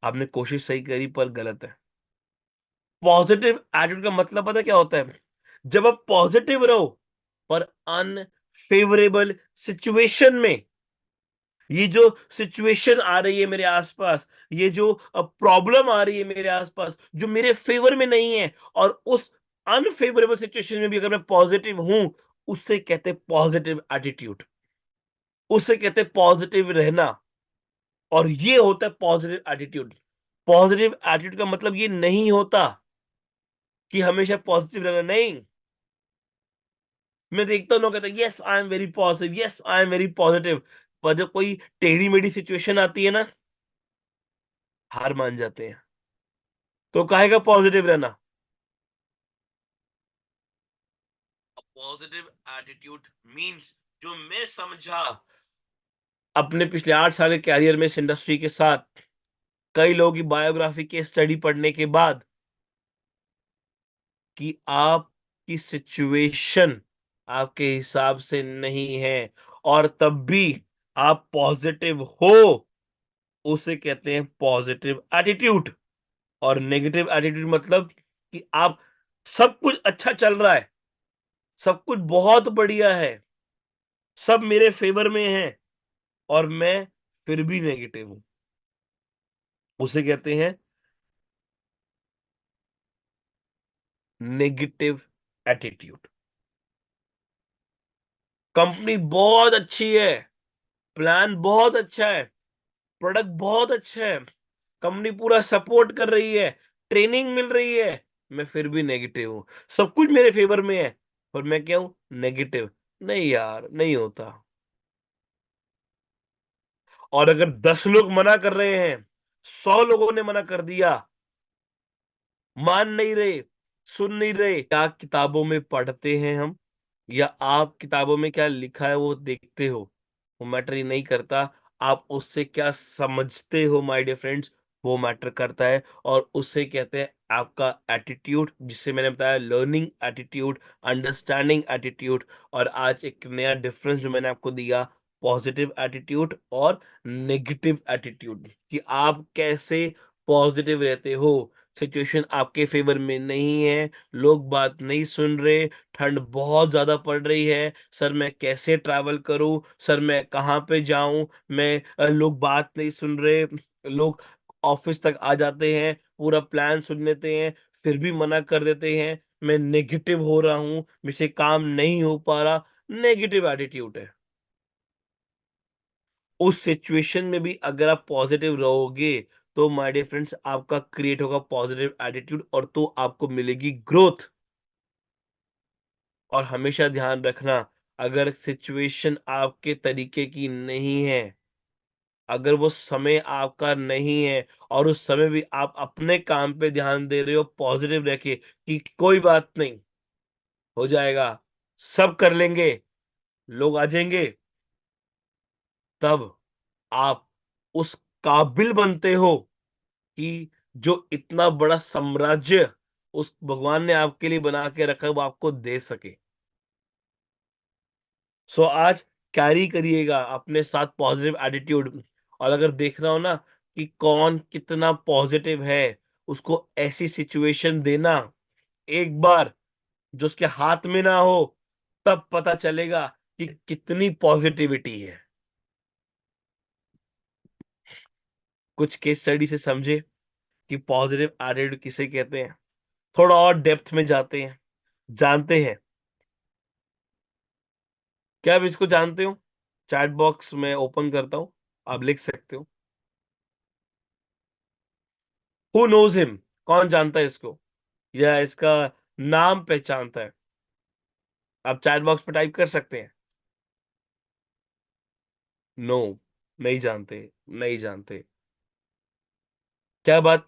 आपने कोशिश सही करी पर गलत है। पॉजिटिव एटीट्यूड का मतलब पता है क्या होता है? जब आप पॉजिटिव रहो पर अनफेवरेबल सिचुएशन में, ये जो सिचुएशन आ रही है मेरे आसपास, ये जो प्रॉब्लम आ रही है मेरे आसपास, जो मेरे फेवर में नहीं है, और उस अनफेवरेबल सिचुएशन में भी अगर मैं पॉजिटिव हूं, उससे कहते हैं पॉजिटिव एटीट्यूड, उसे कहते हैं पॉजिटिव रहना। और ये होता है पॉजिटिव एटीट्यूड। पॉजिटिव एटीट्यूड का मतलब ये नहीं होता कि हमेशा पॉजिटिव रहना, नहीं। मैं देखता हूँ लोग कहते हैं yes I am very positive, yes I am very positive, पर जब कोई टेढ़ी मेढ़ी सिचुएशन आती है ना, हार मान जाते हैं। तो काहे का पॉजिटिव रहना? पॉजिटिव एटीट्यूड मींस, जो मैं समझा अपने पिछले 8 साल के कैरियर में इस इंडस्ट्री के साथ, कई लोगों की बायोग्राफी के स्टडी पढ़ने के बाद, कि आपकी सिचुएशन आपके हिसाब से नहीं है और तब भी आप पॉजिटिव हो, उसे कहते हैं पॉजिटिव एटीट्यूड। और नेगेटिव एटीट्यूड मतलब कि आप, सब कुछ अच्छा चल रहा है, सब कुछ बहुत बढ़िया है, सब मेरे फेवर में है, और मैं फिर भी नेगेटिव हूं, उसे कहते हैं नेगेटिव एटीट्यूड। कंपनी बहुत अच्छी है, प्लान बहुत अच्छा है, प्रोडक्ट बहुत अच्छा है, कंपनी पूरा सपोर्ट कर रही है, ट्रेनिंग मिल रही है, मैं फिर भी नेगेटिव हूं। सब कुछ मेरे फेवर में है, पर मैं क्या हूं? नेगेटिव। नहीं यार, नहीं होता। और अगर 10 लोग मना कर रहे हैं, 100 लोगों ने मना कर दिया, मान नहीं रहे, सुन नहीं रहे, क्या किताबों में पढ़ते हैं हम, या आप किताबों में क्या लिखा है वो देखते हो, वो मैटर ही नहीं करता। आप उससे क्या समझते हो माय डियर फ्रेंड्स, वो मैटर करता है। और उससे कहते हैं आपका एटीट्यूड, जिससे मैंने बताया लर्निंग एटीट्यूड, अंडरस्टैंडिंग एटीट्यूड। और आज एक नया डिफरेंस जो मैंने आपको दिया, पॉजिटिव एटीट्यूड और नेगेटिव एटीट्यूड, कि आप कैसे पॉजिटिव रहते हो। सिचुएशन आपके फेवर में नहीं है, लोग बात नहीं सुन रहे, ठंड बहुत ज़्यादा पड़ रही है, सर मैं कैसे ट्रैवल करूँ? सर मैं कहाँ पे जाऊँ? मैं लोग बात नहीं सुन रहे, लोग ऑफ़िस तक आ जाते हैं, पूरा प्लान सुन लेते हैं, फिर भी मना कर देते हैं, मैं नेगेटिव हो रहा हूँ, मुझसे काम नहीं हो पा रहा, नेगेटिव एटीट्यूड है। उस सिचुएशन में भी अगर आप पॉज़िटिव रहोगे, तो माय डियर फ्रेंड्स आपका क्रिएट होगा पॉज़िटिव एटीट्यूड, और तो आपको मिलेगी ग्रोथ। और हमेशा ध्यान रखना, अगर सिचुएशन आपके तरीके की नहीं है, अगर वो समय आपका नहीं है, और उस समय भी आप अपने काम पे ध्यान दे रहे हो पॉजिटिव रह के, कि कोई बात नहीं, हो जाएगा, सब कर लेंगे, लोग आ जाएंगे, तब आप उस काबिल बनते हो कि जो इतना बड़ा साम्राज्य उस भगवान ने आपके लिए बना के रखा है वो आपको दे सके। सो आज कैरी करिएगा अपने साथ पॉजिटिव एटीट्यूड। और अगर देखना हो ना कि कौन कितना पॉजिटिव है, उसको ऐसी सिचुएशन देना एक बार जो उसके हाथ में ना हो, तब पता चलेगा कि कितनी पॉजिटिविटी है। कुछ केस स्टडी से समझे कि पॉजिटिव एटीट्यूड किसे कहते हैं, थोड़ा और डेप्थ में जाते हैं, जानते हैं। क्या आप इसको जानते हो? चैट बॉक्स में ओपन करता हूं, आप लिख सकते हो। Who knows him? कौन जानता है इसको, या इसका नाम पहचानता है? आप चैट बॉक्स पे टाइप कर सकते हैं। नो, नहीं जानते, नहीं जानते। क्या बात,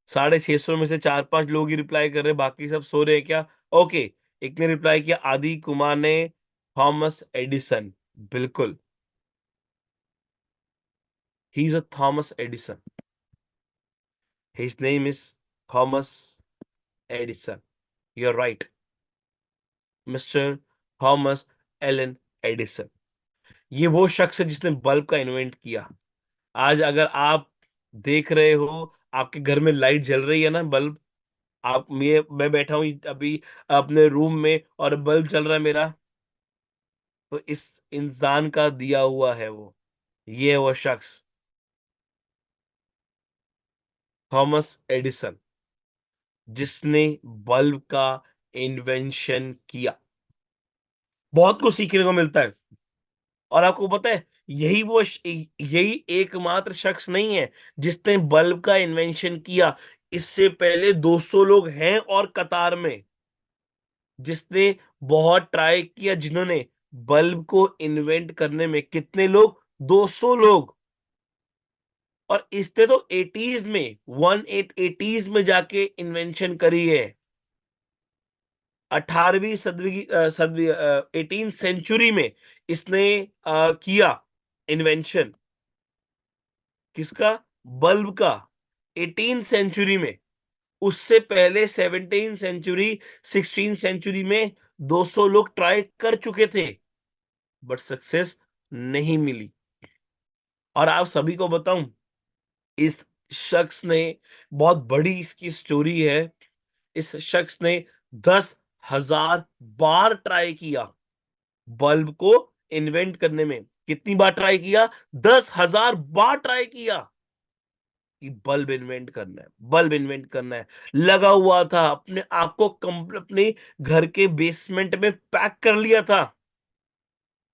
650 में से 4-5 लोग ही रिप्लाई कर रहे हैं, बाकी सब सो रहे हैं क्या? ओके, एक ने रिप्लाई किया, आदि कुमार ने, थॉमस एडिसन। बिल्कुल, he is a Thomas Edison, his name is Thomas Edison. You are right, mister Thomas Alan Edison. ये वो शख्स है जिसने बल्ब का इन्वेंट किया। आज अगर आप देख रहे हो, आपके घर में लाइट जल रही है ना, बल्ब। आप मैं बैठा हूं अभी अपने रूम में और बल्ब चल रहा है मेरा, तो इस इंसान का दिया हुआ है वो। ये है वो शख्स, थॉमस एडिसन, जिसने बल्ब का इन्वेंशन किया। बहुत कुछ सीखने को मिलता है। और आपको पता है, यही एकमात्र शख्स नहीं है जिसने बल्ब का इन्वेंशन किया। इससे पहले 200 लोग हैं और कतार में, जिसने बहुत ट्राई किया, जिन्होंने बल्ब को इन्वेंट करने में, कितने लोग, 200 लोग। और इसने तो एटीज में, 1880s में जाके इन्वेंशन करी है। 18वीं सदवी सदवी 18th सेंचुरी में इसने किया इन्वेंशन। किसका? बल्ब का। 18th सेंचुरी में। उससे पहले 17th सेंचुरी, 16th सेंचुरी में 200 लोग ट्राई कर चुके थे, बट सक्सेस नहीं मिली। और आप सभी को बताऊं, इस शख्स ने, बहुत बड़ी इसकी स्टोरी है, इस शख्स ने 10,000 बार ट्राई किया बल्ब को इन्वेंट करने में। कितनी बार ट्राई किया? 10,000 बार ट्राई किया कि बल्ब इन्वेंट करना है, बल्ब इन्वेंट करना है। लगा हुआ था, अपने आप को अपने घर के बेसमेंट में पैक कर लिया था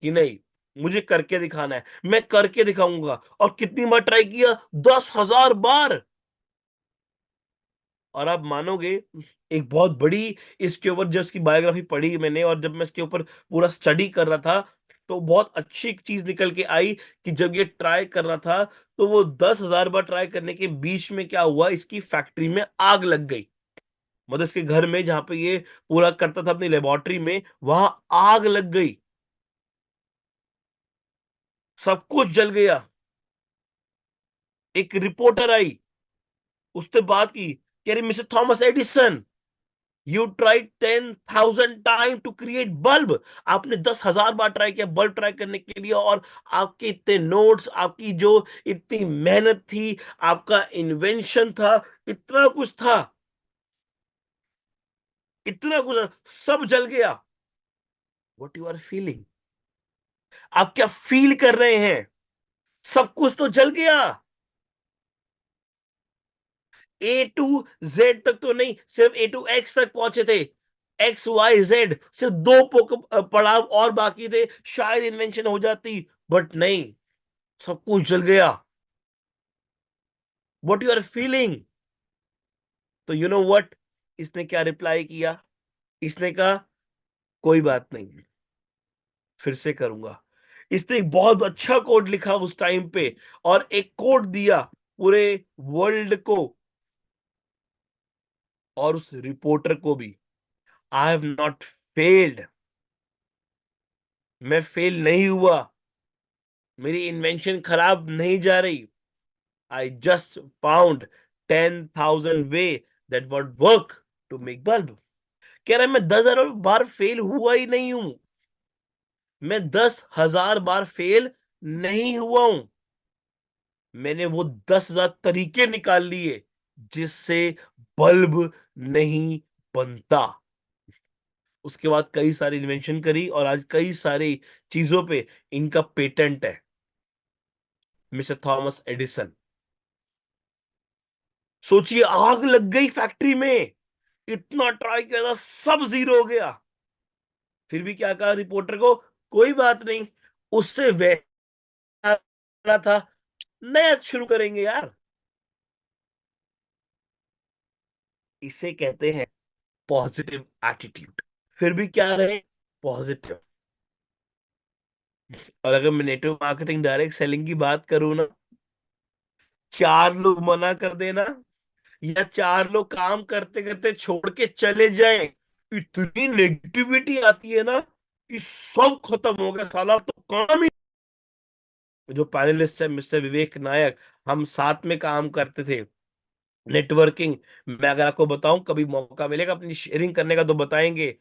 कि नहीं, मुझे करके दिखाना है, मैं करके दिखाऊंगा। और कितनी बार ट्राई किया? 10,000 बार। और आप मानोगे, एक बहुत बड़ी, इसके ऊपर जब इसकी बायोग्राफी पढ़ी मैंने और जब मैं इसके ऊपर पूरा स्टडी कर रहा था, तो बहुत अच्छी एक चीज निकल के आई कि जब ये ट्राई कर रहा था, तो वो 10,000 बार ट्राई करने के बीच में क्या हुआ, इसकी फैक्ट्री में आग लग गई। मतलब इसके घर में, जहां पे ये पूरा करता था अपनी लेबोरेटरी में, वहां आग लग गई, सब कुछ जल गया। एक रिपोर्टर आई, उसने बात की, कह रही, mister Thomas Edison, you try 10,000 time to create bulb. आपने 10,000 बार ट्राई किया बल्ब ट्राई करने के लिए, और आपके इतने नोट्स, आपकी जो इतनी मेहनत थी, आपका इन्वेंशन था, इतना कुछ था, इतना कुछ सब जल गया। What you are feeling? आप क्या फील कर रहे हैं? सब कुछ तो जल गया। A to Z तक तो नहीं, सिर्फ A to X तक पहुंचे थे। XYZ, सिर्फ दो पड़ाव और बाकी थे, शायद इन्वेंशन हो जाती, बट नहीं, सब कुछ जल गया। What you are feeling? तो यू नो व्हाट, इसने क्या रिप्लाई किया? इसने कहा, कोई बात नहीं, फिर से करूंगा। इसने एक बहुत अच्छा कोड लिखा उस टाइम पे, और एक कोड दिया पूरे वर्ल्ड को, और उस रिपोर्टर को भी। आई हैव नॉट फेल्ड, मैं फेल नहीं हुआ, मेरी इन्वेंशन खराब नहीं जा रही। I just found 10,000 way that would work to make bulb. कह रहा है, मैं 10,000 बार फेल हुआ ही नहीं हूं, मैं 10,000 बार फेल नहीं हुआ हूं। मैंने वो 10,000 तरीके निकाल लिए जिससे बल्ब नहीं बनता। उसके बाद कई सारी इन्वेंशन करी, और आज कई सारी चीजों पे इनका पेटेंट है। मिस्टर थॉमस एडिसन, सोचिए, आग लग गई फैक्ट्री में, इतना ट्राई किया था, सब जीरो हो गया। फिर भी क्या कहा रिपोर्टर को? कोई बात नहीं, उससे वह था, नया शुरू करेंगे यार। इसे कहते हैं पॉजिटिव एटीट्यूड। फिर भी क्या रहे, पॉजिटिव। और अगर मैं नेटवर्क मार्केटिंग डायरेक्ट सेलिंग की बात करूं ना, चार लोग मना कर देना, या चार लोग काम करते करते छोड़ के चले जाएं, इतनी नेगेटिविटी आती है ना कि सब खत्म हो गया, साला तो काम ही। जो पैनलिस्ट है मिस्टर विवेक नायक, हम साथ में काम करते थे, नेटवर्किंग। मैं अगर आपको बताऊं, कभी मौका मिलेगा अपनी शेयरिंग करने का तो बताएंगे।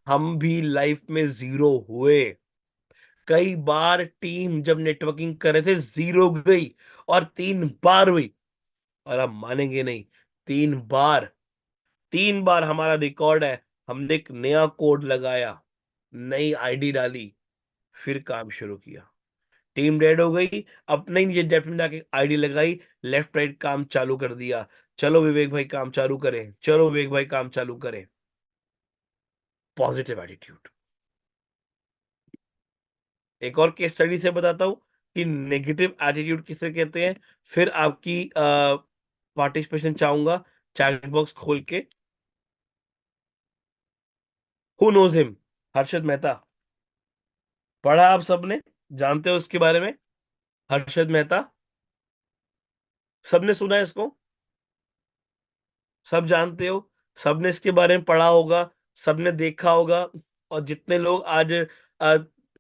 हम भी लाइफ में जीरो हुए, कई बार टीम जब नेटवर्किंग कर रहे थे जीरो गई, और 3 बार हुई। और आप मानेंगे नहीं, 3 बार, 3 बार हमारा रिकॉर्ड है। हमने एक नया कोड लगाया, नई आईडी डाली, फिर काम शुरू किया। टीम डेड हो गई, अपने ही नीचे डेप्थ में जाके आईडी लगाई, लेफ्ट राइट काम चालू कर दिया। चलो विवेक भाई काम चालू करें, चलो विवेक भाई काम चालू करें। Positive attitude. एक और केस स्टडी से बताता हूं कि नेगेटिव एटीट्यूड किसे कहते हैं। फिर आपकी पार्टिसिपेशन चाहूंगा, चैट बॉक्स खोल के। Who knows him? Harshad Mehta. पढ़ा आप सबने? जानते हो उसके बारे में? हर्षद मेहता, सबने सुना है इसको? सब जानते हो? सबने इसके बारे में पढ़ा होगा, सबने देखा होगा। और जितने लोग आज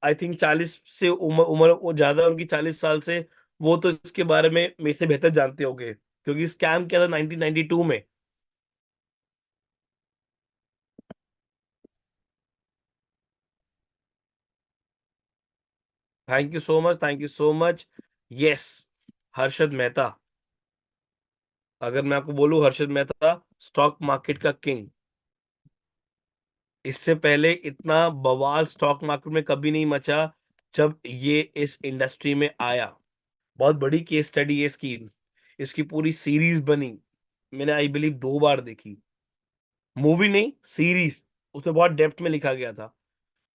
आई थिंक 40 से उम्र उम्र वो ज्यादा, उनकी 40 साल से, वो तो इसके बारे में मेरे से बेहतर जानते होंगे, क्योंकि स्कैम किया था 1992 में। Thank you so much, thank you so much. Yes, Harshad Mehta. अगर मैं आपको बोलूं, हर्षद मेहता स्टॉक मार्केट का किंग। इससे पहले इतना बवाल स्टॉक मार्केट में कभी नहीं मचा जब ये इस इंडस्ट्री में आया। बहुत बड़ी केस स्टडी है इसकी। इसकी पूरी सीरीज बनी, मैंने आई बिलीव 2 बार देखी। मूवी नहीं, सीरीज। उसमें बहुत डेप्थ में लिखा गया था।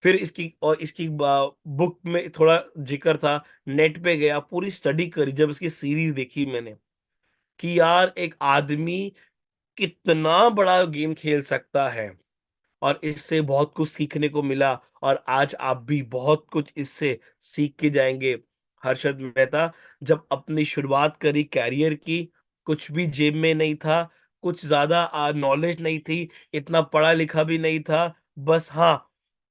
फिर इसकी बुक में थोड़ा जिक्र था, नेट पे गया, पूरी स्टडी करी जब इसकी सीरीज देखी मैंने, कि यार एक आदमी कितना बड़ा गेम खेल सकता है। और इससे बहुत कुछ सीखने को मिला, और आज आप भी बहुत कुछ इससे सीख के जाएंगे। हर्षद मेहता जब अपनी शुरुआत करी कैरियर की, कुछ भी जेब में नहीं था, कुछ ज्यादा नॉलेज नहीं थी, इतना पढ़ा लिखा भी नहीं था। बस हाँ,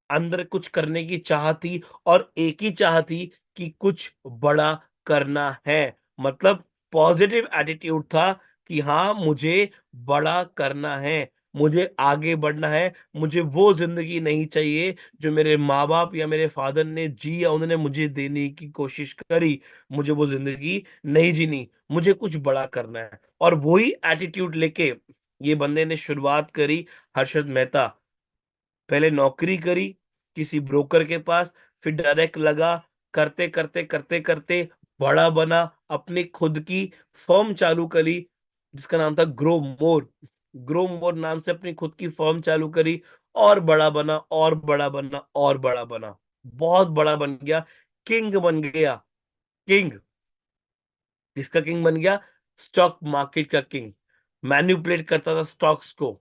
अंदर कुछ करने की चाह थी, और एक ही चाह थी कि कुछ बड़ा करना है। मतलब पॉजिटिव एटीट्यूड था कि हाँ, मुझे बड़ा करना है, मुझे आगे बढ़ना है। मुझे वो जिंदगी नहीं चाहिए जो मेरे माँ बाप या मेरे फादर ने जी या उन्होंने मुझे देने की कोशिश करी। मुझे वो जिंदगी नहीं जीनी, मुझे कुछ बड़ा करना है। और वही एटीट्यूड लेके ये बंदे ने शुरुआत करी, हर्षद मेहता। पहले नौकरी करी किसी ब्रोकर के पास, फिर डायरेक्ट लगा, करते करते करते करते बड़ा बना, अपनी खुद की फर्म चालू करी, जिसका नाम था ग्रो मोर। ग्रो मोर नाम से अपनी खुद की फर्म चालू करी, और बड़ा बना, और बड़ा बना, और बड़ा बना, बहुत बड़ा बन गया, किंग बन गया। किंग। किसका किंग बन गया? स्टॉक मार्केट का किंग। मैन्युपुलेट करता था स्टॉक्स को।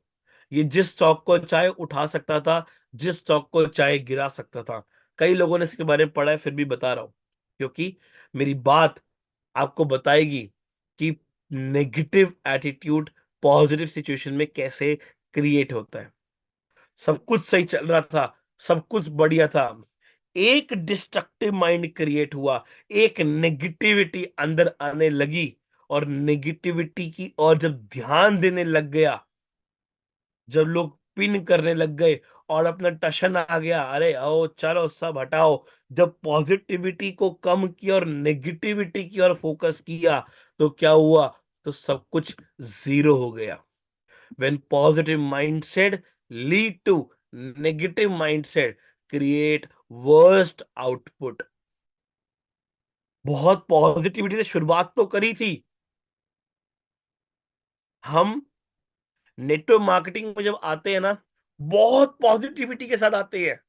ये जिस स्टॉक को चाहे उठा सकता था, जिस स्टॉक को चाहे गिरा सकता था। कई लोगों ने इसके बारे में पढ़ा है, फिर भी बता रहा हूं, क्योंकि मेरी बात आपको बताएगी कि नेगेटिव एटीट्यूड पॉजिटिव सिचुएशन में कैसे क्रिएट होता है। सब कुछ सही चल रहा था, सब कुछ बढ़िया था, एक डिस्ट्रक्टिव माइंड क्रिएट हुआ, एक नेगेटिविटी अंदर आने लगी, और नेगेटिविटी की और जब ध्यान देने लग गया, जब लोग पिन करने लग गए और अपना टशन आ गया, अरे आओ चलो सब हटाओ, जब पॉजिटिविटी को कम किया और नेगेटिविटी की ओर फोकस किया, तो क्या हुआ? तो सब कुछ जीरो हो गया। When positive mindset lead to negative mindset, create worst output। बहुत पॉजिटिविटी से शुरुआत तो करी थी हम। नेटवर्क मार्केटिंग में जब आते हैं ना, बहुत पॉजिटिविटी के साथ आते हैं,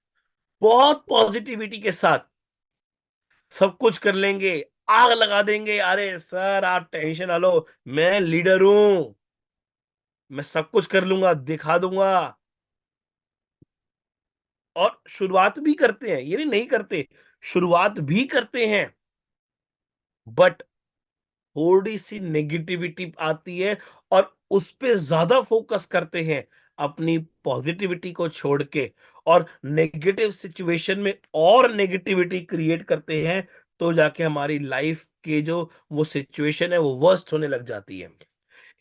बहुत पॉजिटिविटी के साथ सब कुछ कर लेंगे, आग लगा देंगे, अरे सर आप टेंशन ना लो, मैं लीडर हूं, मैं सब कुछ कर लूंगा, दिखा दूंगा। और शुरुआत भी करते हैं, ये नहीं करते, शुरुआत भी करते हैं। बट थोड़ी सी नेगेटिविटी आती है, और उस पे ज्यादा फोकस करते हैं अपनी पॉजिटिविटी को छोड़ के, और नेगेटिव सिचुएशन में और नेगेटिविटी क्रिएट करते हैं। तो जाके हमारी लाइफ के जो वो सिचुएशन है वो वर्स्ट होने लग जाती है।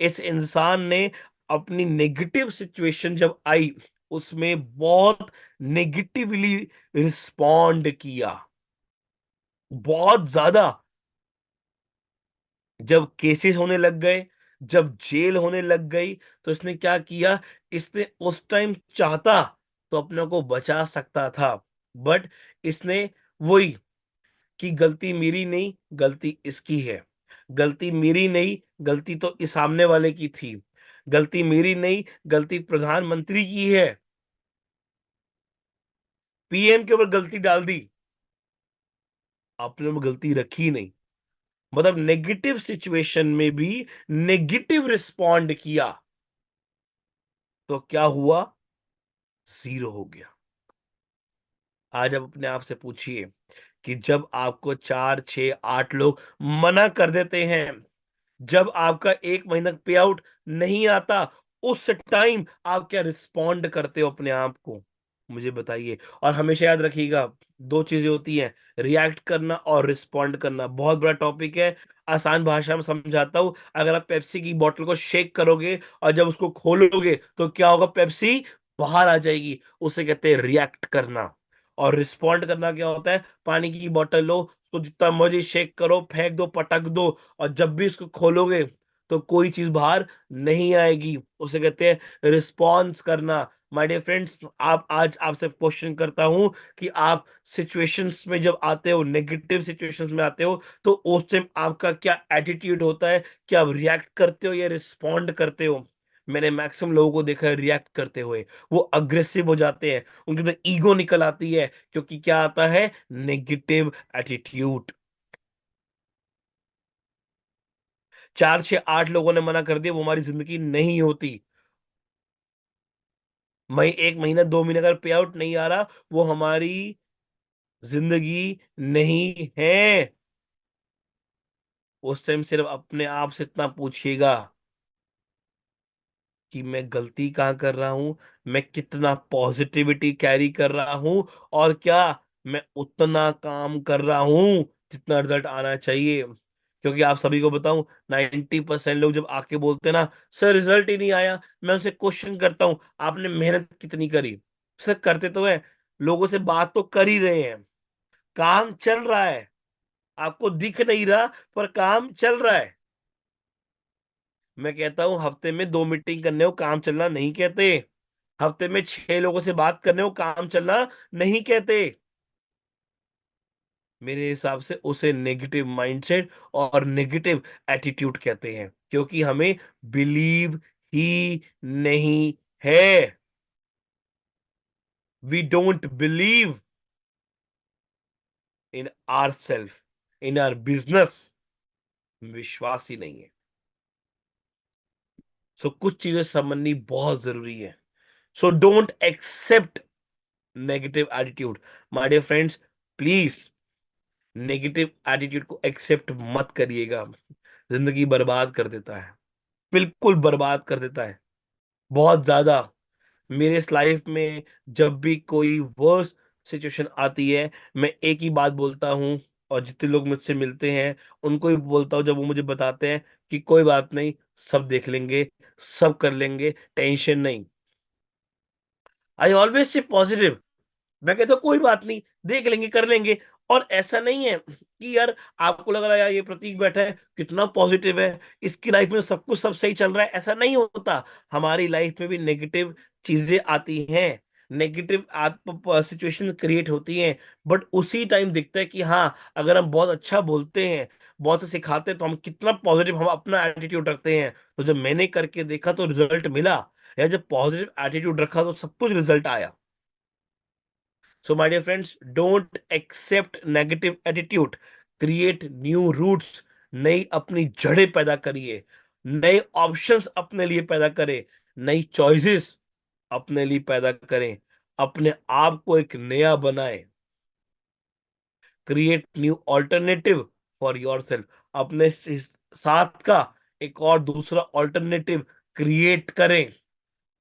इस इंसान ने अपनी नेगेटिव सिचुएशन जब आई, उसमें बहुत नेगेटिवली रिस्पॉन्ड किया, बहुत ज्यादा। जब केसेस होने लग गए, जब जेल होने लग गई तो इसने क्या किया, इसने उस टाइम चाहता तो अपने को बचा सकता था, बट इसने वही कि गलती मेरी नहीं, गलती इसकी है। गलती मेरी नहीं, गलती तो इस सामने वाले की थी। गलती मेरी नहीं, गलती प्रधानमंत्री की है। पीएम के ऊपर गलती डाल दी, आपने में गलती रखी नहीं। मतलब नेगेटिव सिचुएशन में भी नेगेटिव रिस्पॉन्ड किया तो क्या हुआ, जीरो हो गया। आज आप अपने आप से पूछिए कि जब आपको 4, 6, 8 लोग मना कर देते हैं, जब आपका 1 महीना पे आउट नहीं आता, उस टाइम आप क्या रिस्पॉन्ड करते हो अपने आप को, मुझे बताइए। और हमेशा याद रखिएगा, दो चीजें होती हैं, रिएक्ट करना और रिस्पॉन्ड करना। बहुत बड़ा टॉपिक है, आसान भाषा में समझाता हूं। अगर आप पेप्सी की बोतल को शेक करोगे और जब उसको खोलोगे तो क्या होगा, पेप्सी बाहर आ जाएगी, उसे कहते हैं रिएक्ट करना। और रिस्पॉन्ड करना क्या होता है, पानी की बोतल लो, उसको जितना मर्जी शेक करो, फेंक दो, पटक दो, और जब भी इसको खोलोगे तो कोई चीज बाहर नहीं आएगी, उसे कहते हैं रिस्पॉन्स करना। माय डियर फ्रेंड्स, आप आज आपसे क्वेश्चन करता हूं कि आप सिचुएशंस में जब आते हो, नेगेटिव सिचुएशंस में आते हो, तो उस टाइम आपका क्या एटीट्यूड होता है, क्या आप रिएक्ट करते हो या रिस्पॉन्ड करते हो। मैंने मैक्सिमम लोगों को देखा है रिएक्ट करते हुए, वो अग्रेसिव हो जाते हैं, उनके अंदर ईगो निकल आती है, क्योंकि क्या आता है, नेगेटिव एटीट्यूड। 4, 6, 8 लोगों ने मना कर दिया, वो हमारी जिंदगी नहीं होती। मैं 1 महीना 2 महीने का पे आउट नहीं आ रहा, वो हमारी जिंदगी नहीं है। उस टाइम सिर्फ अपने आप से इतना पूछिएगा कि मैं गलती कहाँ कर रहा हूं, मैं कितना पॉजिटिविटी कैरी कर रहा हूं, और क्या मैं उतना काम कर रहा हूं जितना रिजल्ट आना चाहिए। क्योंकि आप सभी को बताऊं, 90% लोग जब आके बोलते हैं ना, सर रिजल्ट ही नहीं आया, मैं उनसे क्वेश्चन करता हूं, आपने मेहनत कितनी करी। सर करते तो है, लोगों से बात तो कर ही रहे हैं, काम चल रहा है, आपको दिख नहीं रहा पर काम चल रहा है। मैं कहता हूं हफ्ते में 2 मीटिंग करने को काम चलना नहीं कहते, हफ्ते में 6 लोगों से बात करने को काम चलना नहीं कहते। मेरे हिसाब से उसे नेगेटिव माइंडसेट और नेगेटिव एटीट्यूड कहते हैं, क्योंकि हमें बिलीव ही नहीं है। We don't believe in our self, in our business, विश्वास ही नहीं है। सो कुछ चीजें समझनी बहुत जरूरी है। So don't accept negative attitude. My dear friends, please negative attitude को एक्सेप्ट मत करिएगा, जिंदगी बर्बाद कर देता है, बिल्कुल बर्बाद कर देता है, बहुत ज्यादा। मेरे इस लाइफ में जब भी कोई वर्स सिचुएशन आती है, मैं एक ही बात बोलता हूँ, और जितने लोग मुझसे मिलते हैं उनको भी बोलता हूँ, जब वो मुझे बताते हैं कि कोई बात नहीं, सब देख लेंगे, सब कर लेंगे, टेंशन नहीं। I always say positive. मैं कहता हूँ कोई बात नहीं, देख लेंगे, कर लेंगे। और ऐसा नहीं है कि यार आपको लग रहा है यार ये प्रतीक बैठा है कितना पॉजिटिव है, इसकी लाइफ में सब कुछ सब सही चल रहा है, ऐसा नहीं होता। हमारी लाइफ में भी नेगेटिव चीजें आती हैं, नेगेटिव सिचुएशन क्रिएट होती हैं, बट उसी टाइम दिखता है कि हाँ, अगर हम बहुत अच्छा बोलते हैं, बहुत सिखाते हैं, तो हम कितना पॉजिटिव हम अपना एटीट्यूड रखते हैं। तो जब मैंने करके देखा तो रिजल्ट मिला, या जब पॉजिटिव एटीट्यूड रखा तो सब कुछ रिजल्ट आया। So, my dear friends, don't accept negative attitude. Create new roots. नई अपनी जड़ें पैदा करिए, नए ऑप्शंस अपने लिए पैदा करें, नई चॉइसेस अपने लिए पैदा करें, अपने आप को एक नया बनाएं। Create new alternative for your self. अपने साथ का एक और दूसरा ऑल्टरनेटिव क्रिएट करें।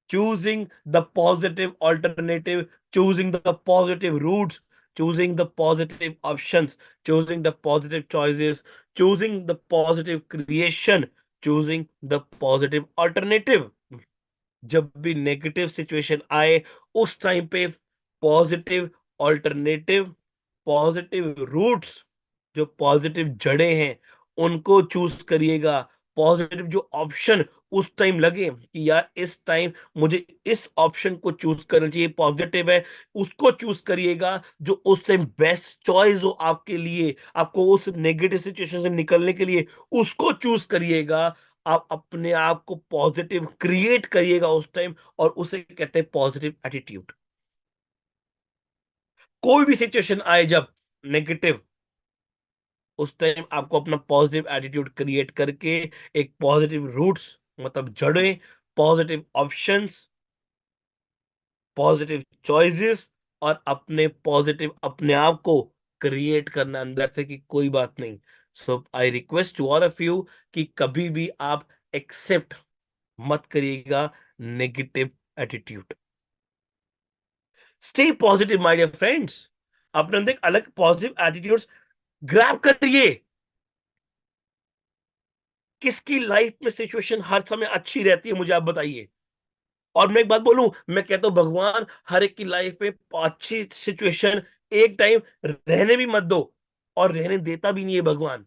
choosing the positive alternative, choosing the positive routes, choosing the positive options, choosing the positive choices, choosing the positive creation, choosing the positive alternative। जब भी negative situation आए, उस टाइम पे पॉजिटिव ऑल्टरनेटिव, पॉजिटिव रूट्स, जो positive जड़ें हैं, उनको choose करिएगा। पॉजिटिव जो ऑप्शन उस टाइम लगे कि यार इस टाइम मुझे इस ऑप्शन को चूज करना चाहिए, पॉजिटिव है, उसको चूज करिएगा जो उस टाइम बेस्ट चॉइस हो आपके लिए, आपको उस नेगेटिव सिचुएशन से निकलने के लिए उसको चूज करिएगा। आप अपने आप को पॉजिटिव क्रिएट करिएगा उस टाइम, और उसे कहते हैं पॉजिटिव एटीट्यूड। कोई भी सिचुएशन आए जब नेगेटिव, उस टाइम आपको अपना पॉजिटिव एटीट्यूड क्रिएट करके एक पॉजिटिव रूट्स, मतलब जड़ें, पॉजिटिव ऑप्शंस, पॉजिटिव चॉइसेस, और अपने पॉजिटिव अपने आप को क्रिएट करना अंदर से कि कोई बात नहीं। So I request to all of you कि कभी भी आप एक्सेप्ट मत करिएगा negative attitude. Stay positive my dear friends. अपने अंदर एक अलग पॉजिटिव एटीट्यूड्स ग्रैब करिए। किसकी लाइफ में सिचुएशन हर समय अच्छी रहती है, मुझे आप बताइए। और मैं एक बात बोलूं, मैं कहता हूं भगवान हर एक की लाइफ में अच्छी सिचुएशन एक टाइम रहने भी मत दो, और रहने देता भी नहीं है भगवान।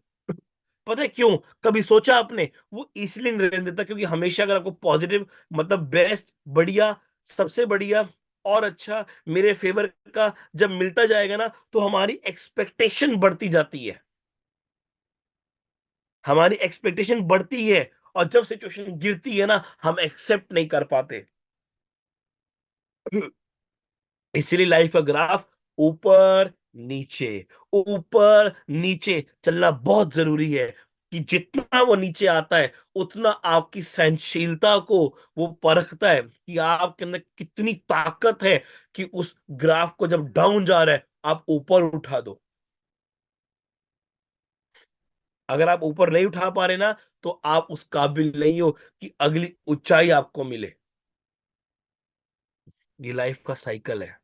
पता है क्यों? कभी सोचा आपने? वो इसलिए नहीं रहने देता क्योंकि हमेशा अगर आपको पॉजिटिव, मतलब बेस्ट, बढ़िया, सबसे बढ़िया और अच्छा, मेरे फेवर का जब मिलता जाएगा ना, तो हमारी एक्सपेक्टेशन बढ़ती जाती है, हमारी एक्सपेक्टेशन बढ़ती है। और जब सिचुएशन गिरती है ना, हम एक्सेप्ट नहीं कर पाते। इसीलिए लाइफ का ग्राफ ऊपर नीचे, ऊपर नीचे चलना बहुत जरूरी है, कि जितना वो नीचे आता है उतना आपकी सहनशीलता को वो परखता है कि आपके अंदर कितनी ताकत है कि उस ग्राफ को जब डाउन जा रहा है आप ऊपर उठा दो। अगर आप ऊपर नहीं उठा पा रहे ना, तो आप उस काबिल नहीं हो कि अगली ऊंचाई आपको मिले। ये लाइफ का साइकिल है।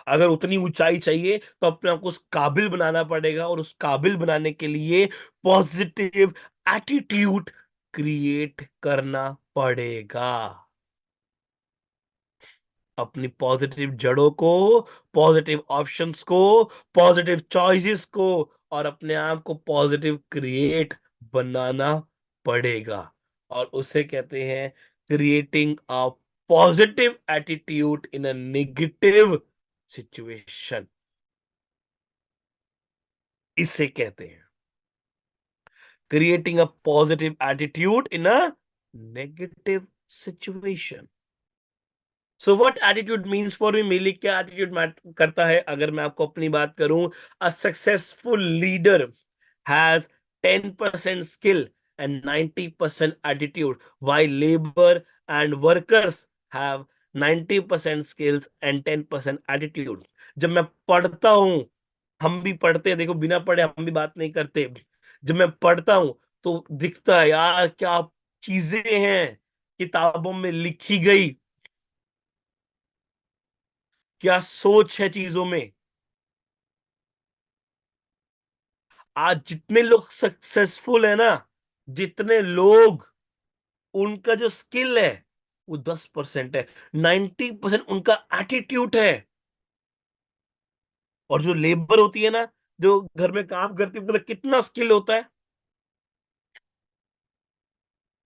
अगर उतनी ऊंचाई चाहिए तो अपने आप को उस काबिल बनाना पड़ेगा, और उस काबिल बनाने के लिए पॉजिटिव एटीट्यूड क्रिएट करना पड़ेगा। अपनी पॉजिटिव जड़ों को, पॉजिटिव ऑप्शंस को, पॉजिटिव चॉइसेस को, और अपने आप को पॉजिटिव क्रिएट बनाना पड़ेगा। और उसे कहते हैं creating a positive attitude in a negative situation. इसे कहते हैं creating a positive attitude in a negative situation. So what attitude means for me, मेरे लिए क्या एटीट्यूड मैटर करता है? अगर मैं आपको अपनी बात करूं, a successful leader has 10% skill and 90% attitude, while labor and workers have 90% skills and 10% attitude। जब मैं पढ़ता हूं, हम भी पढ़ते हैं, देखो बिना पढ़े हम भी बात नहीं करते। जब मैं पढ़ता हूं तो दिखता है यार क्या चीजें हैं किताबों में लिखी गई, क्या सोच है चीजों में। आज जितने लोग सक्सेसफुल है ना, जितने लोग, उनका जो स्किल है वो 10% है, 90% उनका एटीट्यूड है। और जो लेबर होती है ना, जो घर में काम करती है, उनका कितना स्किल होता है?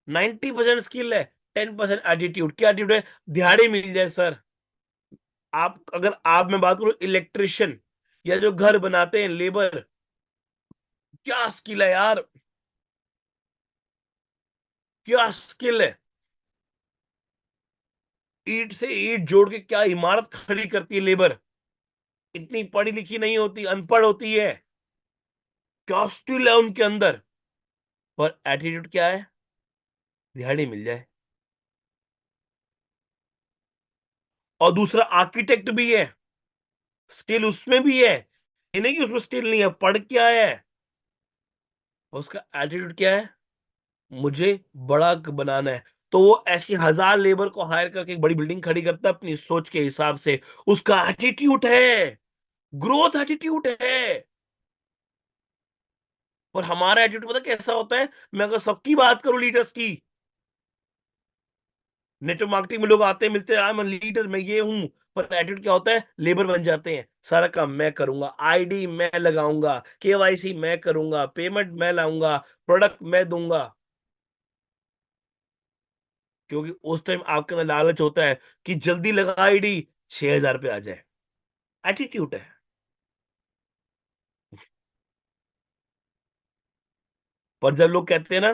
90% स्किल है, 10% एटीट्यूड। क्या एटीट्यूड है? दिहाड़ी मिल जाए सर। आप, अगर आप, मैं बात करूं इलेक्ट्रिशियन या जो घर बनाते हैं लेबर, क्या स्किल है यार, क्या स्किल है। ईंट से ईंट जोड़ के क्या इमारत खड़ी करती है लेबर। इतनी पढ़ी लिखी नहीं होती, अनपढ़ होती है। क्या स्किल है उनके अंदर। पर एटीट्यूड क्या है? दिहाड़ी मिल जाए। और दूसरा आर्किटेक्ट भी है, स्किल उसमें भी है, ये नहीं कि उसमें स्किल नहीं है, पढ़ क्या है। और उसका एटीट्यूड क्या है? मुझे बड़ा बनाना है। तो वो ऐसी 1000 लेबर को हायर करके एक बड़ी बिल्डिंग खड़ी करता है अपनी सोच के हिसाब से। उसका एटीट्यूड है, ग्रोथ एटीट्यूड है। और हमारा एटीट्यूड पता कैसा होता है? मैं अगर सबकी बात करूं लीडर्स की, नेटवर्क मार्केटिंग में लोग आते हैं, मिलते हैं, आई एम लीडर, मैं ये हूं, पर एटीट्यूड क्या होता है, लेबर बन जाते हैं, सारा काम मैं करूंगा, आईडी मैं लगाऊंगा, केवाईसी मैं करूंगा, पेमेंट मैं लाऊंगा, प्रोडक्ट मैं दूंगा। क्योंकि उस टाइम आपके अंदर लालच होता है कि जल्दी लगा आईडी, 6,000 पे आ जाए। एटीट्यूड है। पर जब लोग कहते हैं ना,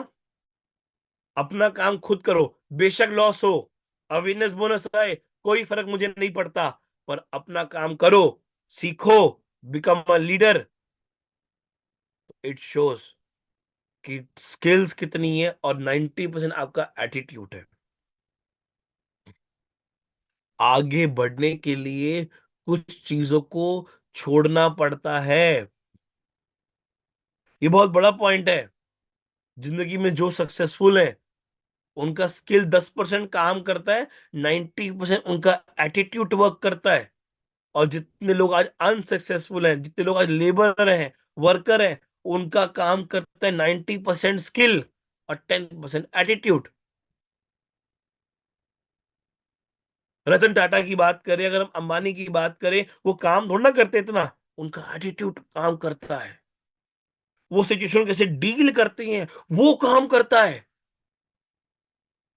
अपना काम खुद करो, बेशक लॉस हो, अवेयरनेस बोनस आए, कोई फर्क मुझे नहीं पड़ता, पर अपना काम करो, सीखो, become a leader, it shows कि स्किल्स कितनी है और 90% आपका एटीट्यूड है। आगे बढ़ने के लिए कुछ चीजों को छोड़ना पड़ता है। ये बहुत बड़ा पॉइंट है। जिंदगी में जो सक्सेसफुल है, उनका स्किल 10% काम करता है, 90% उनका एटीट्यूड वर्क करता है। और जितने लोग आज अनसक्सेसफुल हैं, जितने लोग आज लेबर हैं, वर्कर हैं, उनका काम करता है 90% स्किल और 10% एटीट्यूड। रतन टाटा की बात करें, अगर हम अंबानी की बात करें, वो काम थोड़ा ना करते इतना, उनका एटीट्यूड काम करता है। वो सिचुएशन कैसे डील करते हैं, वो काम करता है।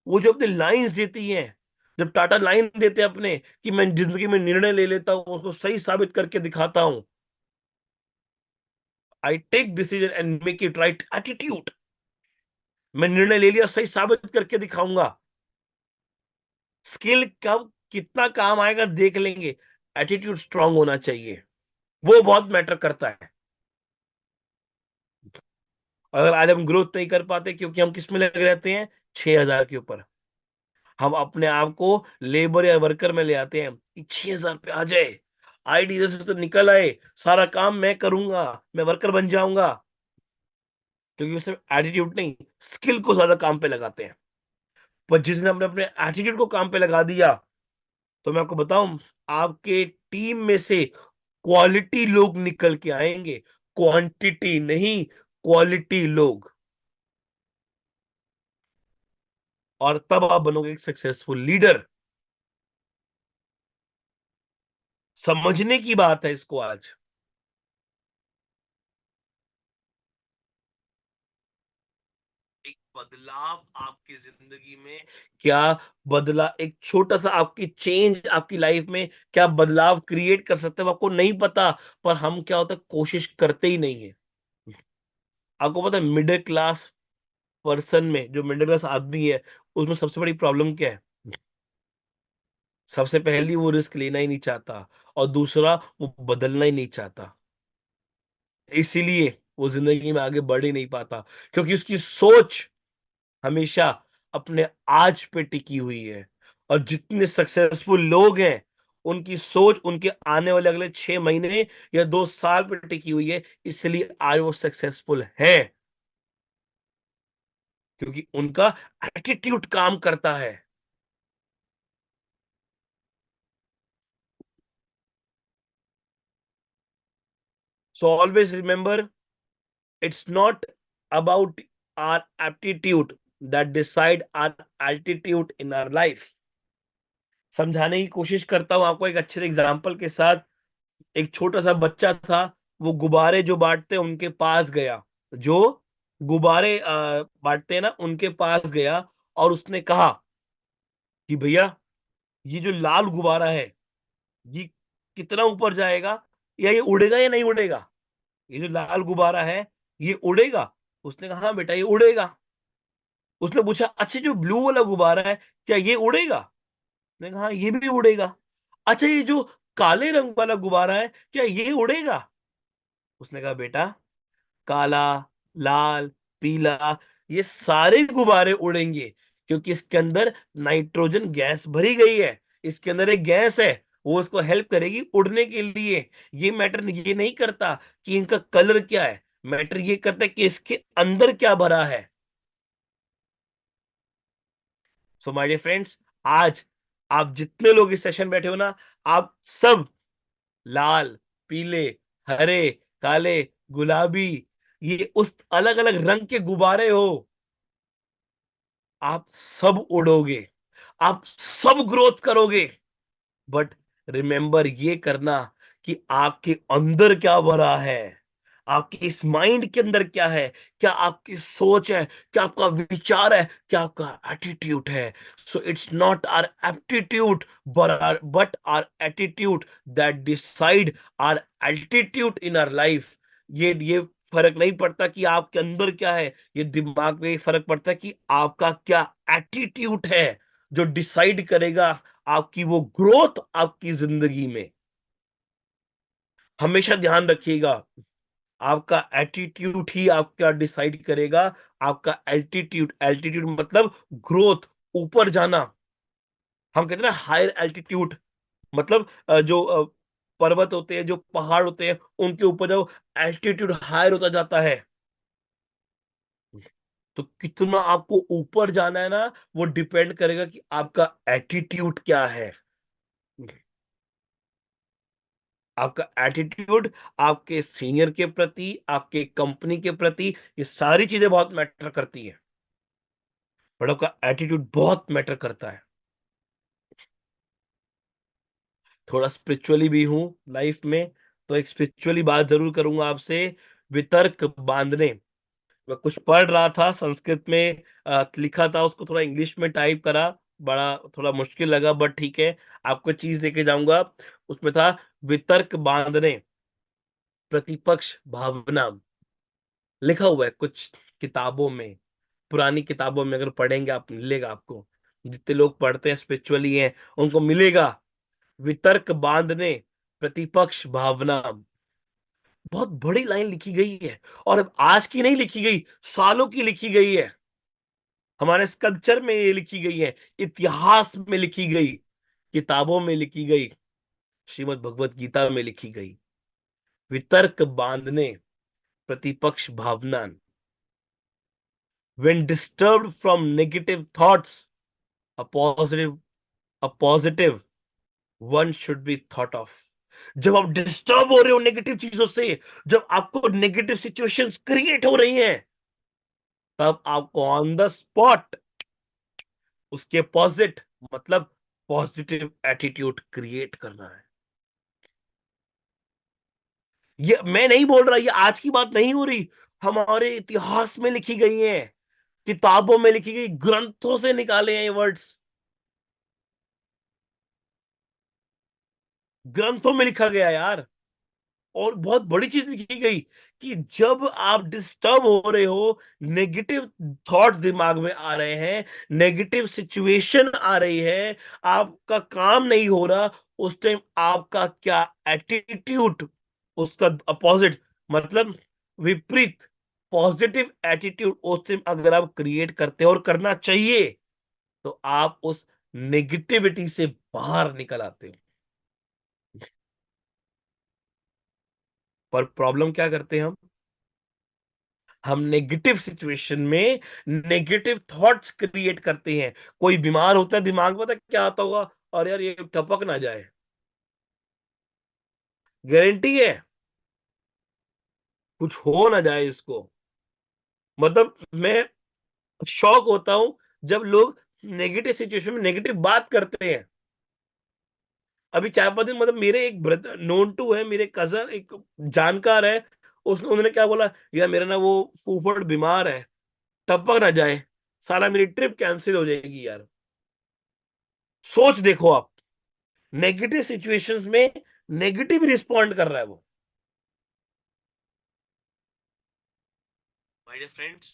वो जो अपनी लाइंस देती हैं, जब टाटा लाइन देते हैं अपने कि मैं जिंदगी में निर्णय ले लेता हूं, उसको सही साबित करके दिखाता हूं, I take decision and make it right attitude. मैं निर्णय ले लिया, सही साबित करके दिखाऊंगा। स्किल कब कितना काम आएगा देख लेंगे, एटीट्यूड स्ट्रांग होना चाहिए, वो बहुत मैटर करता है। अगर आज हम ग्रोथ नहीं कर पाते क्योंकि हम किस में लगे रहते हैं, 6,000 के ऊपर, हम अपने आप को लेबर या वर्कर में ले आते हैं कि 6,000 पे आ जाए, आईडी से तो निकल आए, सारा काम मैं करूंगा, मैं वर्कर बन जाऊंगा। क्योंकि उसमें एटीट्यूड नहीं, स्किल को ज्यादा काम पे लगाते हैं। पर जिसने हमने अपने एटीट्यूड को काम पे लगा दिया, तो मैं आपको बताऊं, आपके टीम में से क्वालिटी लोग निकल के आएंगे, क्वांटिटी नहीं, क्वालिटी लोग। और तब आप बनोगे एक सक्सेसफुल लीडर। समझने की बात है इसको आज। एक बदलाव आपकी जिंदगी में क्या बदला, एक छोटा सा आपकी चेंज आपकी लाइफ में क्या बदलाव क्रिएट कर सकते हैं, वो आपको नहीं पता। पर हम क्या होता है, कोशिश करते ही नहीं है। आपको पता है मिडिल क्लास पर्सन में, जो मिडिल क्लास आदमी है, उसमें सबसे बड़ी प्रॉब्लम क्या है? सबसे पहली, वो रिस्क लेना ही नहीं चाहता, और दूसरा, वो बदलना ही नहीं चाहता। इसीलिए वो जिंदगी में आगे बढ़ ही नहीं पाता, क्योंकि उसकी सोच हमेशा अपने आज पे टिकी हुई है। और जितने सक्सेसफुल लोग हैं, उनकी सोच उनके आने वाले अगले 6 महीने या 2 साल पे टिकी हुई है, इसलिए आज वो सक्सेसफुल है, क्योंकि उनका एटीट्यूड काम करता है। So always remember, it's not about our aptitude that decide our altitude in our life। समझाने की कोशिश करता हूं आपको एक अच्छे एग्जांपल के साथ। एक छोटा सा बच्चा था, वो गुब्बारे जो बांटते हैं उनके पास गया, जो गुब्बारे बांटते हैं ना, उनके पास गया, और उसने कहा कि भैया, ये जो लाल गुब्बारा है, ये कितना ऊपर जाएगा, या ये उड़ेगा या नहीं उड़ेगा? ये जो लाल गुब्बारा है, ये उड़ेगा? उसने कहा, हाँ बेटा, ये उड़ेगा। उसने पूछा, अच्छा जो ब्लू वाला गुब्बारा है, क्या ये उड़ेगा? मैंने कहा, हाँ ये भी उड़ेगा। अच्छा ये जो काले रंग वाला गुब्बारा है, क्या ये उड़ेगा? उसने कहा, बेटा, काला, लाल, पीला, ये सारे गुब्बारे उड़ेंगे, क्योंकि इसके अंदर नाइट्रोजन गैस भरी गई है। इसके अंदर एक गैस है, वो इसको हेल्प करेगी उड़ने के लिए। ये मैटर ये नहीं करता कि इनका कलर क्या है, मैटर ये करता है कि इसके अंदर क्या भरा है। सो माय डियर फ्रेंड्स, आज आप जितने लोग इस सेशन बैठे हो ना, आप सब लाल, पीले, हरे, काले, गुलाबी, ये उस अलग अलग रंग के गुब्बारे हो। आप सब उड़ोगे, आप सब ग्रोथ करोगे, बट रिमेंबर ये करना कि आपके अंदर क्या भरा है, आपके इस माइंड के अंदर क्या है, क्या आपकी सोच है, क्या आपका विचार है, क्या आपका एटीट्यूड है। So it's not our aptitude but our attitude that decide our altitude in our life. ये फर्क नहीं पड़ता कि आपके अंदर क्या है, ये दिमाग में फर्क पड़ता है कि आपका क्या एटीट्यूड है, जो डिसाइड करेगा आपकी वो ग्रोथ आपकी जिंदगी में। हमेशा ध्यान रखिएगा, आपका एटीट्यूड ही आपका डिसाइड करेगा आपका एल्टीट्यूड। एल्टीट्यूड मतलब ग्रोथ, ऊपर जाना। हम कहते हैं ना हायर एल्टीट्यूड, मतलब जो पर्वत होते हैं, जो पहाड़ होते हैं, उनके ऊपर जो एल्टीट्यूड हायर होता जाता है, तो कितना आपको ऊपर जाना है ना, वो डिपेंड करेगा कि आपका एटीट्यूड क्या है। आपका एटीट्यूड आपके सीनियर के प्रति, आपके कंपनी के प्रति, ये सारी चीजें बहुत मैटर करती है, बट आपका एटीट्यूड बहुत मैटर करता है। थोड़ा स्पिरिचुअली भी हूं लाइफ में, तो एक स्पिरिचुअली बात जरूर करूंगा आपसे। वितर्क बांधने, मैं कुछ पढ़ रहा था संस्कृत में, लिखा था, उसको थोड़ा इंग्लिश में टाइप करा, बड़ा थोड़ा मुश्किल लगा, बट ठीक है, आपको चीज देके जाऊंगा। उसमें था वितर्क बांधने, प्रतिपक्ष भावना, लिखा हुआ है कुछ किताबों में, पुरानी किताबों में अगर पढ़ेंगे आप, मिलेगा आपको, जितने लोग पढ़ते हैं स्पिरिचुअली हैं उनको मिलेगा। वितर्क बांधने, प्रतिपक्ष भावना, बहुत बड़ी लाइन लिखी गई है, और अब आज की नहीं लिखी गई, सालों की लिखी गई है। हमारे स्कल्पचर में ये लिखी गई है, इतिहास में लिखी गई, किताबों में लिखी गई, श्रीमद् भगवत गीता में लिखी गई। वितर्क बांधने, प्रतिपक्ष भावना, when disturbed from negative thoughts, a positive a positive one should be thought of। जब आप डिस्टर्ब हो रहे हो नेगेटिव चीजों से, जब आपको नेगेटिव सिचुएशंस क्रिएट हो रही हैं, तब आपको ऑन द स्पॉट उसके अपोजिट, मतलब पॉजिटिव एटीट्यूड क्रिएट करना है। ये मैं नहीं बोल रहा, ये आज की बात नहीं हो रही, हमारे इतिहास में लिखी गई है, किताबों में लिखी गई, ग्रंथों से निकाले हैं ये वर्ड्स, ग्रंथों में लिखा गया यार। और बहुत बड़ी चीज लिखी गई कि जब आप डिस्टर्ब हो रहे हो, नेगेटिव थॉट्स दिमाग में आ रहे हैं, नेगेटिव सिचुएशन आ रही है, आपका काम नहीं हो रहा, उस टाइम आपका क्या एटीट्यूड, उसका अपोजिट, मतलब विपरीत पॉजिटिव एटीट्यूड उस टाइम अगर आप क्रिएट करते हो, और करना चाहिए, तो आप उस नेगेटिविटी से बाहर निकल आते हो। पर प्रॉब्लम क्या करते हैं हम नेगेटिव सिचुएशन में नेगेटिव थॉट्स क्रिएट करते हैं। कोई बीमार होता है, दिमाग में पता क्या आता होगा, और यार ये टपक ना जाए, गारंटी है कुछ हो ना जाए इसको। मतलब मैं शॉक होता हूं जब लोग नेगेटिव सिचुएशन में नेगेटिव बात करते हैं। अभी 4-5 दिन, मतलब मेरे एक ब्रदर नोन टू है, मेरे कजन एक जानकार है, उसने उन्होंने क्या बोला, यार मेरा ना वो फूफड़ बीमार है, टपक ना जाए, सारा मेरी ट्रिप कैंसिल हो जाएगी यार। सोच देखो आप, नेगेटिव सिचुएशंस में नेगेटिव रिस्पॉन्ड कर रहा है वो। माय डियर फ्रेंड्स,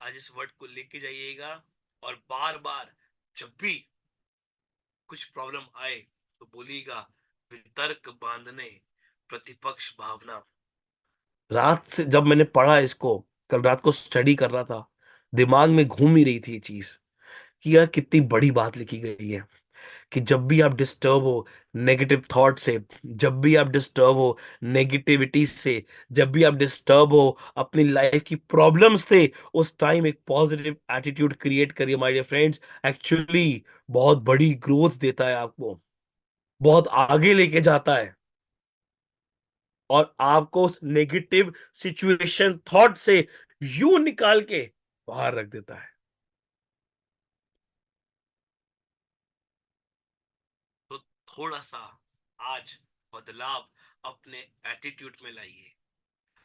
आज इस वर्ड को लेके जाइएगा, और बार बार जब भी कुछ प्रॉब्लम आए तो बोलिएगा वितर्क बांधने, प्रतिपक्ष भावना। रात से जब मैंने पढ़ा इसको, कल रात को स्टडी कर रहा था, दिमाग में घूम ही रही थी ये चीज, कि यार कितनी बड़ी बात लिखी गई है, कि जब भी आप डिस्टर्ब हो नेगेटिव थॉट से, जब भी आप डिस्टर्ब हो नेगेटिविटी से, जब भी आप डिस्टर्ब हो अपनी लाइफ की प्रॉब्लम से, उस टाइम एक पॉजिटिव एटीट्यूड क्रिएट करिए माय डियर फ्रेंड्स। एक्चुअली बहुत बड़ी ग्रोथ देता है आपको, बहुत आगे लेके जाता है, और आपको उस नेगेटिव सिचुएशन थॉट से यूं निकाल के बाहर रख देता है। तो थोड़ा सा आज बदलाव अपने एटीट्यूड में लाइए।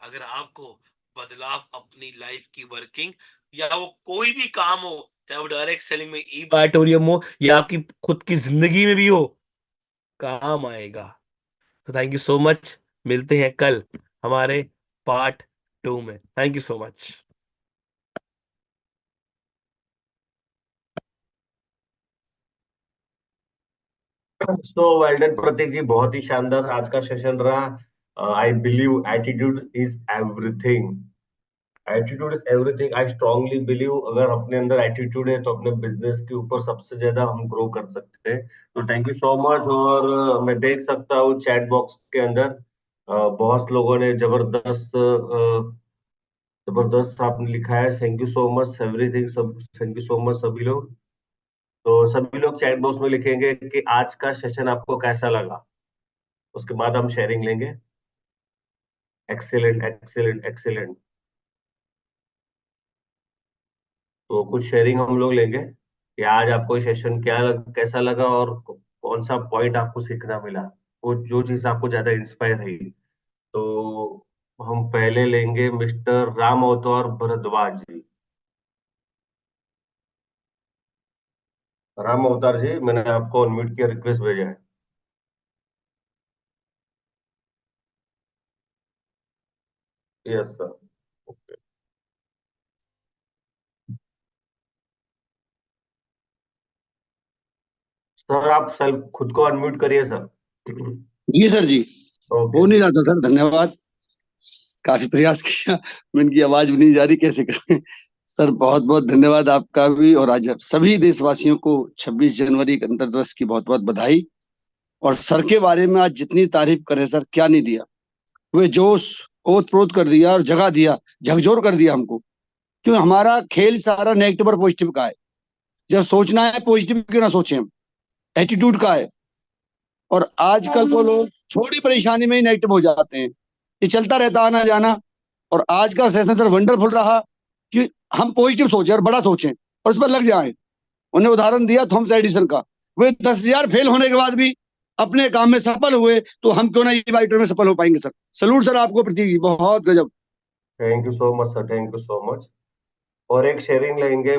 अगर आपको बदलाव अपनी लाइफ की वर्किंग या वो कोई भी काम हो, चाहे वो डायरेक्ट सेलिंग में ई बाइटोरियम हो या आपकी खुद की जिंदगी में भी हो, काम आएगा। तो थैंक यू सो मच, मिलते हैं कल हमारे पार्ट 2 में। Thank you so much. So well done Prateek ji, बहुत ही शानदार आज का सेशन रहा। I believe attitude is everything. Attitude is everything, I strongly believe अगर अपने अंदर एटीट्यूड है तो अपने बिजनेस के ऊपर सबसे ज्यादा हम ग्रो कर सकते हैं। तो थैंक यू सो मच। और मैं देख सकता हूँ चैट बॉक्स के अंदर बहुत लोगों ने जबरदस्त आपने लिखा है। Thank you so much everything, सब थैंक यू सो मच सभी लोग। तो सभी लोग चैट बॉक्स में लिखेंगे कि आज का सेशन आपको कैसा लगा, उसके बाद हम शेयरिंग लेंगे। Excellent excellent excellent. तो कुछ शेयरिंग हम लोग लेंगे कि आज आपको सेशन कैसा लगा और कौन सा पॉइंट आपको सीखना मिला, वो जो चीज आपको ज्यादा इंस्पायर रही। तो हम पहले लेंगे मिस्टर राम अवतार भरद्वाज जी। राम अवतार जी, मैंने आपको अनम्यूट किया, रिक्वेस्ट भेजा है। Yes sir. सर आप सेल्फ खुद को अनम्यूट करिए सर। जी सर जी, ओके हो नहीं सर। रहा था सर, धन्यवाद। काफी प्रयास किया, इनकी आवाज भी नहीं जा रही, कैसे करें। सर बहुत बहुत धन्यवाद आपका भी, और आज सभी देशवासियों को 26 जनवरी गणतंत्र दिवस की बहुत बहुत बधाई। और सर के बारे में आज जितनी तारीफ करे सर, क्या नहीं दिया। वे जोश ओत प्रोत कर दिया और जगा दिया, झकझोर कर दिया हमको। क्यों हमारा खेल सारा नेगेटिव और पॉजिटिव का है। जब सोचना है पॉजिटिव क्यों ना सोचें हम, एटीट्यूड का है। और आजकल तो लोग थोड़ी परेशानी में ही नेगेटिव हो जाते हैं। ये चलता रहता आना जाना। और आज का सेशन सर वंडरफुल रहा कि हम पॉजिटिव सोचें और बड़ा सोचें और उस पर लग जाएं। उन्हें उदाहरण दिया थॉमस एडिसन का। वे 10,000 फेल होने के बाद भी अपने काम में सफल हुए, तो हम क्यों ना ये बाइटर में सफल हो पाएंगे सर। सलूट सर आपको प्रतीक जी, बहुत गजब। Thank you so much sir, thank you so much. और एक शेयरिंग लेंगे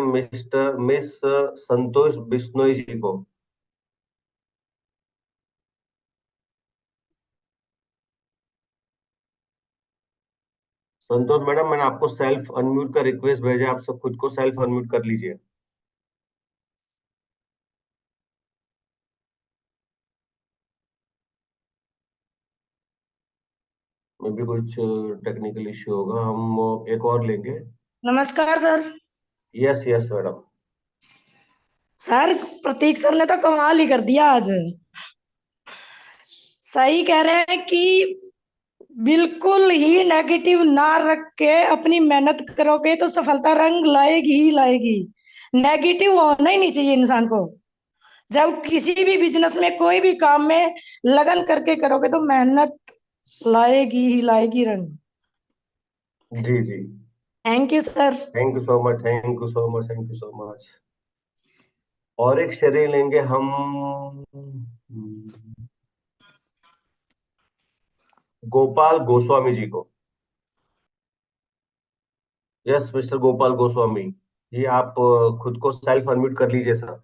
मिस संतोष बिश्नोई जी को। संतोष मैडम, मैंने आपको सेल्फ अनम्यूट का रिक्वेस्ट भेजा है, आप सब खुद को सेल्फ अनम्यूट कर लीजिए। मे भी कुछ टेक्निकल इश्यू होगा, हम एक और लेंगे। नमस्कार sir. Yes yes madam. Sir Prateek sir ने तो कमाल ही कर दिया आज। सही कह रहे हैं कि बिल्कुल ही नेगेटिव ना रख के अपनी मेहनत करोगे तो सफलता रंग लाएगी ही लाएगी। नेगेटिव होना ही नहीं चाहिए इंसान को। जब किसी भी बिजनेस में कोई भी काम में लगन करके करोगे तो मेहनत लाएगी ही लाएगी रंग। जी जी। Thank you sir. Thank you so much, thank you so much, thank you so much. और एक शेयरिंग लेंगे हम गोपाल गोस्वामी जी को। यस मिस्टर गोपाल गोस्वामी, ये आप खुद को सेल्फ अनम्यूट कर लीजिए सर।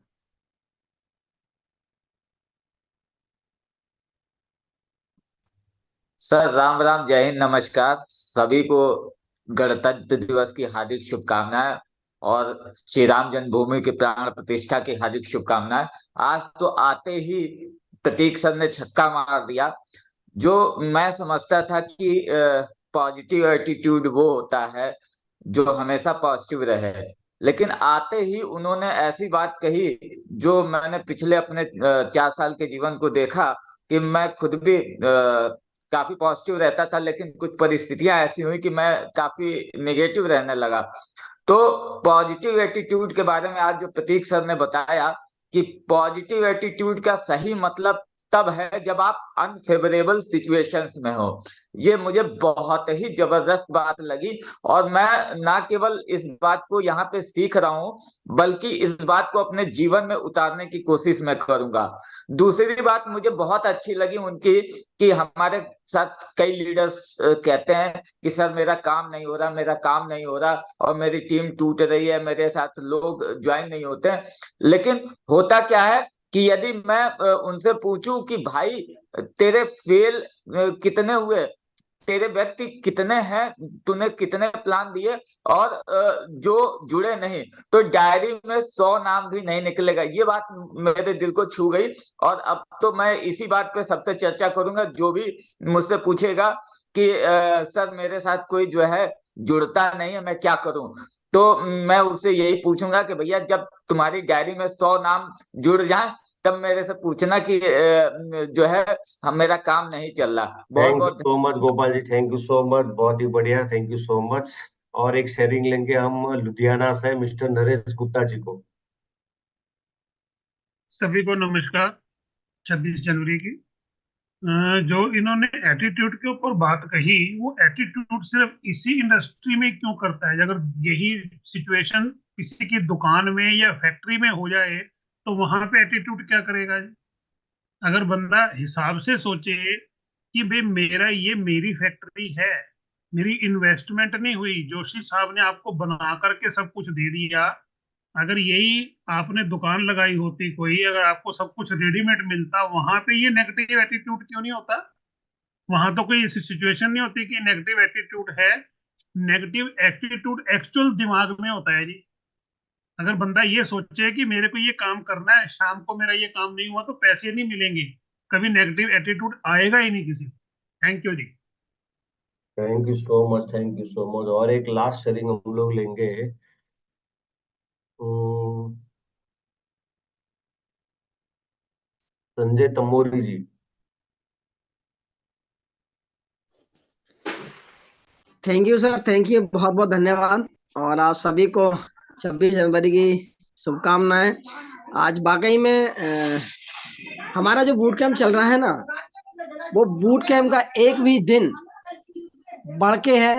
सर राम राम, जय हिंद, नमस्कार सभी को। गणतंत्र दिवस की हार्दिक शुभकामनाएं और श्री राम जन्मभूमि के प्राण प्रतिष्ठा की हार्दिक शुभकामनाएं। आज तो आते ही प्रतीक सर ने छक्का मार दिया। जो मैं समझता था कि पॉजिटिव एटीट्यूड वो होता है जो हमेशा पॉजिटिव रहे, लेकिन आते ही उन्होंने ऐसी बात कही जो मैंने पिछले अपने 4 साल के जीवन को देखा कि मैं खुद भी काफी पॉजिटिव रहता था, लेकिन कुछ परिस्थितियां ऐसी हुई कि मैं काफी नेगेटिव रहने लगा। तो पॉजिटिव एटीट्यूड के बारे में आज जो प्रतीक सर ने बताया कि पॉजिटिव एटीट्यूड का सही मतलब तब है जब आप अनफेवरेबल सिचुएशंस में हो। ये मुझे बहुत ही जबरदस्त बात लगी, और मैं ना केवल इस बात को यहाँ पे सीख रहा हूँ बल्कि इस बात को अपने जीवन में उतारने की कोशिश मैं करूंगा। दूसरी बात मुझे बहुत अच्छी लगी उनकी, कि हमारे साथ कई लीडर्स कहते हैं कि सर मेरा काम नहीं हो रहा, मेरा काम नहीं हो रहा, और मेरी टीम टूट रही है, मेरे साथ लोग ज्वाइन नहीं होते हैं। लेकिन होता क्या है कि यदि मैं उनसे पूछूं कि भाई तेरे फेल कितने हुए, तेरे व्यक्ति कितने हैं, तूने कितने प्लान दिए, और जो जुड़े नहीं, तो डायरी में 100 नाम भी नहीं निकलेगा। ये बात मेरे दिल को छू गई, और अब तो मैं इसी बात पे सबसे चर्चा करूंगा। जो भी मुझसे पूछेगा कि सर मेरे साथ कोई जो है जुड़ता नहीं है, मैं क्या करूं, तो मैं उससे यही पूछूंगा कि भैया जब तुम्हारी डायरी में 100 नाम जुड़ जाए तब मेरे से पूछना कि जो है हम मेरा काम नहीं चल रहा। बहुत थैंक यू बहुत so much Gopal ji, thank you so much, बहुत ही बढ़िया, थैंक यू सो मच। और एक शेयरिंग लेंगे हम लुधियाना से मिस्टर नरेश गुप्ता जी को। सभी को नमस्कार। 26 जनवरी की जो इन्होंने एटीट्यूड के ऊपर बात कही, वो एटीट्यूड सिर्फ इसी इंडस्ट्री में क्यों करता है? अगर यही सिचुएशन किसी की दुकान में या फैक्ट्री में हो जाए तो वहां पे एटीट्यूड क्या करेगा? अगर बंदा हिसाब से सोचे कि भाई मेरा ये मेरी फैक्ट्री है, मेरी इन्वेस्टमेंट नहीं हुई, जोशी साहब ने आपको बना करके सब कुछ दे दिया। अगर यही आपने दुकान लगाई होती कोई, अगर आपको सब कुछ रेडीमेड मिलता, वहां पे ये नेगेटिव एटीट्यूड क्यों नहीं होता? वहां तो कोई ऐसी सिचुएशन नहीं होती कि नेगेटिव एटीट्यूड है। नेगेटिव एटीट्यूड एक्चुअल दिमाग में होता है जी। अगर बंदा ये सोचे कि मेरे को ये काम करना है, शाम को मेरा ये काम नहीं हुआ तो पैसे नहीं मिलेंगे, कभी नेगेटिव एटीट्यूड आएगा ही नहीं किसी को। थैंक यू जी। Thank you so much, thank you so much. और एक लास्ट शेयरिंग हम लोग लेंगे Sanjay Tamori ji. Thank you sir, thank you, बहुत बहुत धन्यवाद। और आप सभी को 26 जनवरी की शुभकामनाएं। आज वाकई में हमारा जो बूट कैंप चल रहा है ना, वो बूट कैंप का एक भी दिन बढ़ के है।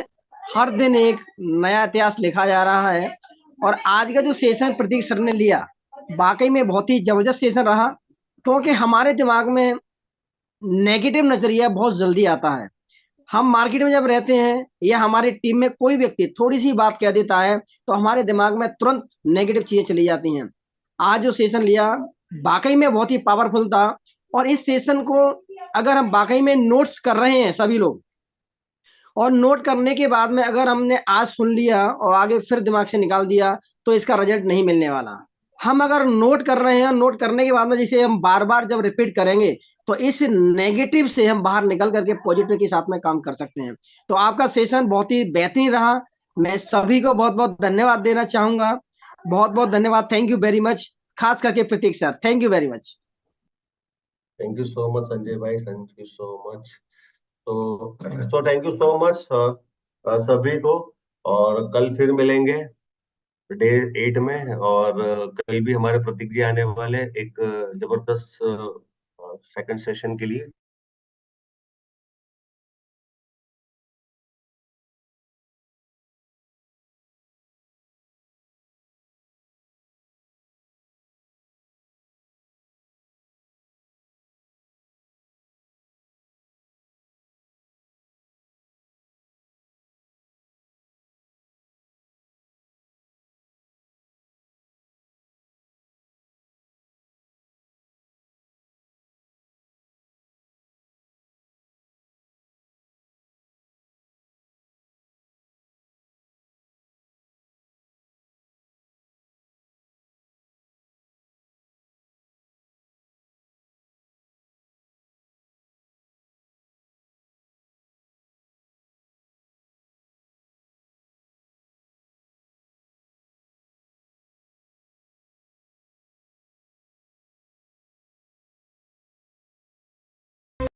हर दिन एक नया इतिहास लिखा जा रहा है। और आज का जो सेशन प्रतीक सर ने लिया, वाकई में बहुत ही जबरदस्त सेशन रहा, क्योंकि हमारे दिमाग में नेगेटिव नजरिया बहुत जल्दी आता है। हम मार्केट में जब रहते हैं या हमारी टीम में कोई व्यक्ति थोड़ी सी बात कह देता है तो हमारे दिमाग में तुरंत नेगेटिव चीजें चली जाती हैं। आज जो सेशन लिया वाकई में बहुत ही पावरफुल था। और इस सेशन को अगर हम वाकई में नोट्स कर रहे हैं सभी लोग, और नोट करने के बाद में अगर हमने आज सुन लिया और आगे फिर दिमाग से निकाल दिया तो इसका रिजल्ट नहीं मिलने वाला। हम अगर नोट कर रहे हैं, नोट करने के बाद में जिसे हम बार बार जब रिपीट करेंगे तो इस नेगेटिव से हम बाहर निकल करके पॉजिटिव के साथ में काम कर सकते हैं। तो आपका सेशन बहुत ही बेहतरीन रहा। मैं सभी को बहुत बहुत धन्यवाद देना चाहूंगा। बहुत बहुत धन्यवाद, थैंक यू वेरी मच, खास करके Prateek sir, thank you very much. Thank you so much Sanjay भाई, थैंक यू सो मच। तो थैंक यू सो मच सभी को। और कल फिर मिलेंगे डे 8 में। और कल भी हमारे प्रतीक जी आने वाले एक जबरदस्त सेकंड सेशन के लिए।